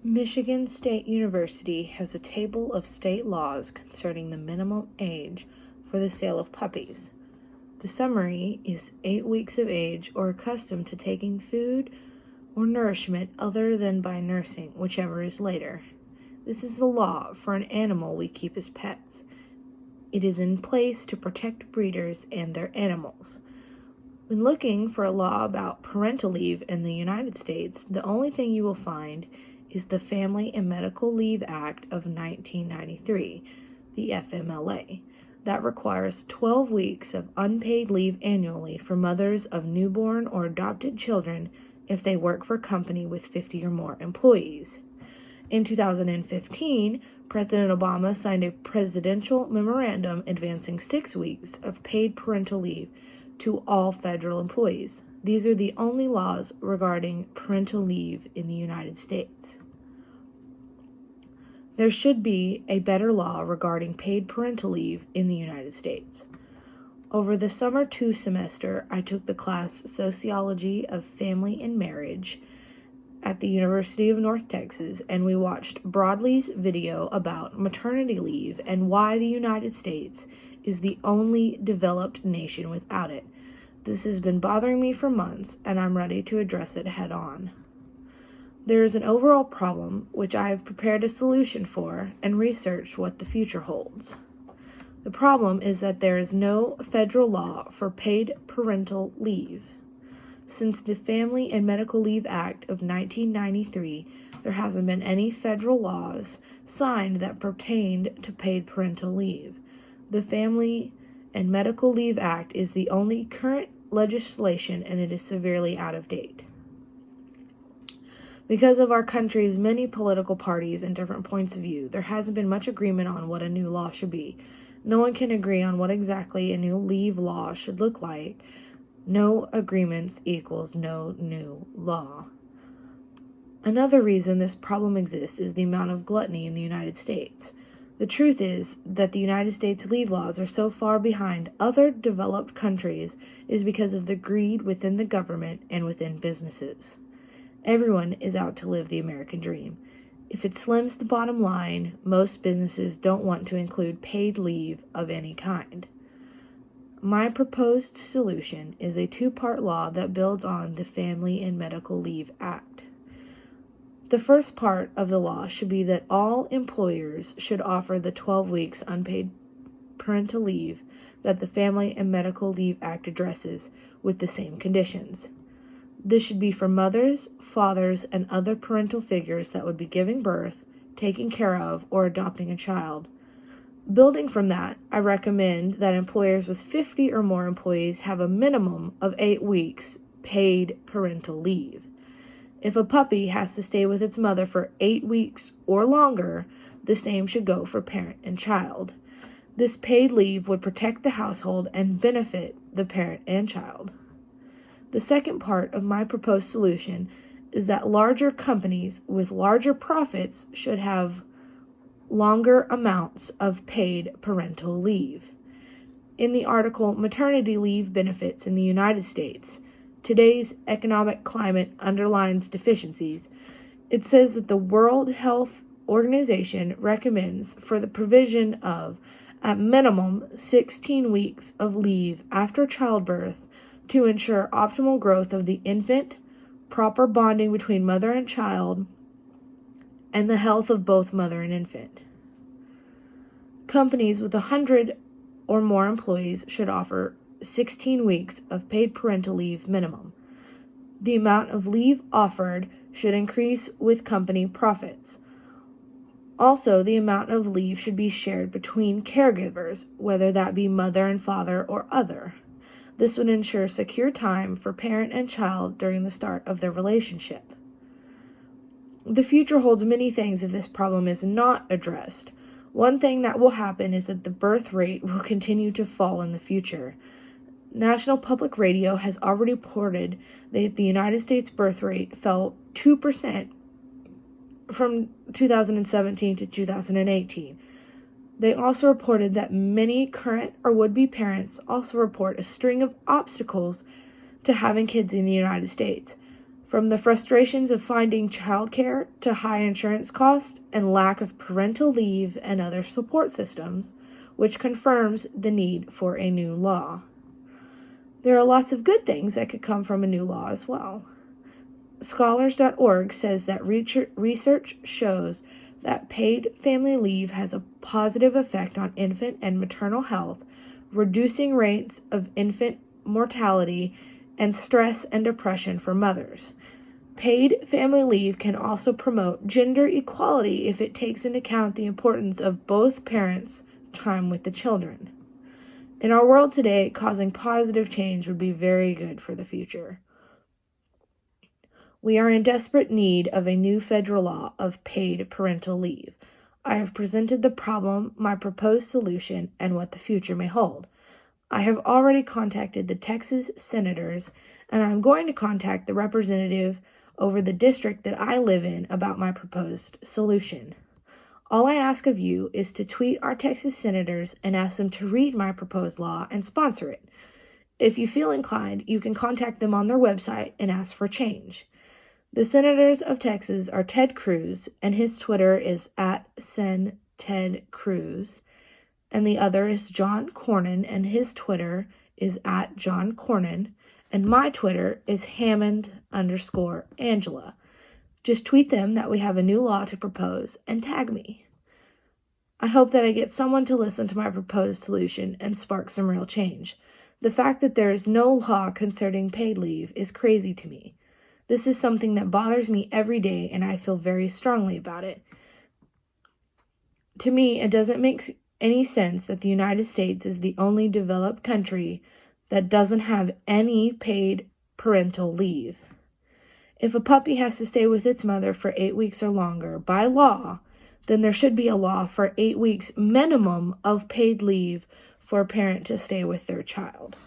Michigan State University has a table of state laws concerning the minimum age for the sale of puppies. The summary is 8 weeks of age or accustomed to taking food or nourishment other than by nursing, whichever is later. This is the law for an animal we keep as pets. It is in place to protect breeders and their animals. When looking for a law about parental leave in the United States, the only thing you will find is the Family and Medical Leave Act of 1993, the FMLA, that requires 12 weeks of unpaid leave annually for mothers of newborn or adopted children if they work for a company with 50 or more employees. In 2015, President Obama signed a presidential memorandum advancing 6 weeks of paid parental leave to all federal employees. These are the only laws regarding parental leave in the United States. There should be a better law regarding paid parental leave in the United States. Over the summer 2 semester, I took the class Sociology of Family and Marriage at the University of North Texas, and we watched Broadly's video about maternity leave and why the United States is the only developed nation without it. This has been bothering me for months, and I'm ready to address it head on. There is an overall problem which I have prepared a solution for and researched what the future holds. The problem is that there is no federal law for paid parental leave. Since the Family and Medical Leave Act of 1993, there hasn't been any federal laws signed that pertained to paid parental leave. The Family and Medical Leave Act is the only current legislation, and it is severely out of date. Because of our country's many political parties and different points of view, there hasn't been much agreement on what a new law should be. No one can agree on what exactly a new leave law should look like. No agreements equals no new law. Another reason this problem exists is the amount of gluttony in the United States. The truth is that the United States leave laws are so far behind other developed countries is because of the greed within the government and within businesses. Everyone is out to live the American dream. If it slims the bottom line, most businesses don't want to include paid leave of any kind. My proposed solution is a 2-part law that builds on the Family and Medical Leave Act. The first part of the law should be that all employers should offer the 12 weeks unpaid parental leave that the Family and Medical Leave Act addresses with the same conditions. This should be for mothers, fathers, and other parental figures that would be giving birth, taking care of, or adopting a child. Building from that, I recommend that employers with 50 or more employees have a minimum of 8 weeks paid parental leave. If a puppy has to stay with its mother for 8 weeks or longer, the same should go for parent and child. This paid leave would protect the household and benefit the parent and child. The second part of my proposed solution is that larger companies with larger profits should have longer amounts of paid parental leave. In the article Maternity Leave Benefits in the United States, Today's Economic Climate Underlines Deficiencies, it says that the World Health Organization recommends for the provision of, at minimum, 16 weeks of leave after childbirth to ensure optimal growth of the infant, proper bonding between mother and child, and the health of both mother and infant. Companies with 100 or more employees should offer 16 weeks of paid parental leave minimum. The amount of leave offered should increase with company profits. Also, the amount of leave should be shared between caregivers, whether that be mother and father or other. This would ensure secure time for parent and child during the start of their relationship. The future holds many things if this problem is not addressed. One thing that will happen is that the birth rate will continue to fall in the future. National Public Radio has already reported that the United States birth rate fell 2% from 2017 to 2018. They also reported that many current or would-be parents also report a string of obstacles to having kids in the United States. From the frustrations of finding childcare to high insurance costs and lack of parental leave and other support systems, which confirms the need for a new law. There are lots of good things that could come from a new law as well. Scholars.org says that research shows that paid family leave has a positive effect on infant and maternal health, reducing rates of infant mortality and stress and depression for mothers. Paid family leave can also promote gender equality if it takes into account the importance of both parents' time with the children. In our world today, causing positive change would be very good for the future. We are in desperate need of a new federal law of paid parental leave. I have presented the problem, my proposed solution, and what the future may hold. I have already contacted the Texas senators, and I'm going to contact the representative over the district that I live in about my proposed solution. All I ask of you is to tweet our Texas senators and ask them to read my proposed law and sponsor it. If you feel inclined, you can contact them on their website and ask for change. The senators of Texas are Ted Cruz, and his Twitter is @SenTedCruz, and the other is John Cornyn, and his Twitter is @JohnCornyn, and my Twitter is Hammond_Angela. Just tweet them that we have a new law to propose and tag me. I hope that I get someone to listen to my proposed solution and spark some real change. The fact that there is no law concerning paid leave is crazy to me. This is something that bothers me every day, and I feel very strongly about it. To me, it doesn't make any sense that the United States is the only developed country that doesn't have any paid parental leave. If a puppy has to stay with its mother for 8 weeks or longer, by law, then there should be a law for 8 weeks minimum of paid leave for a parent to stay with their child.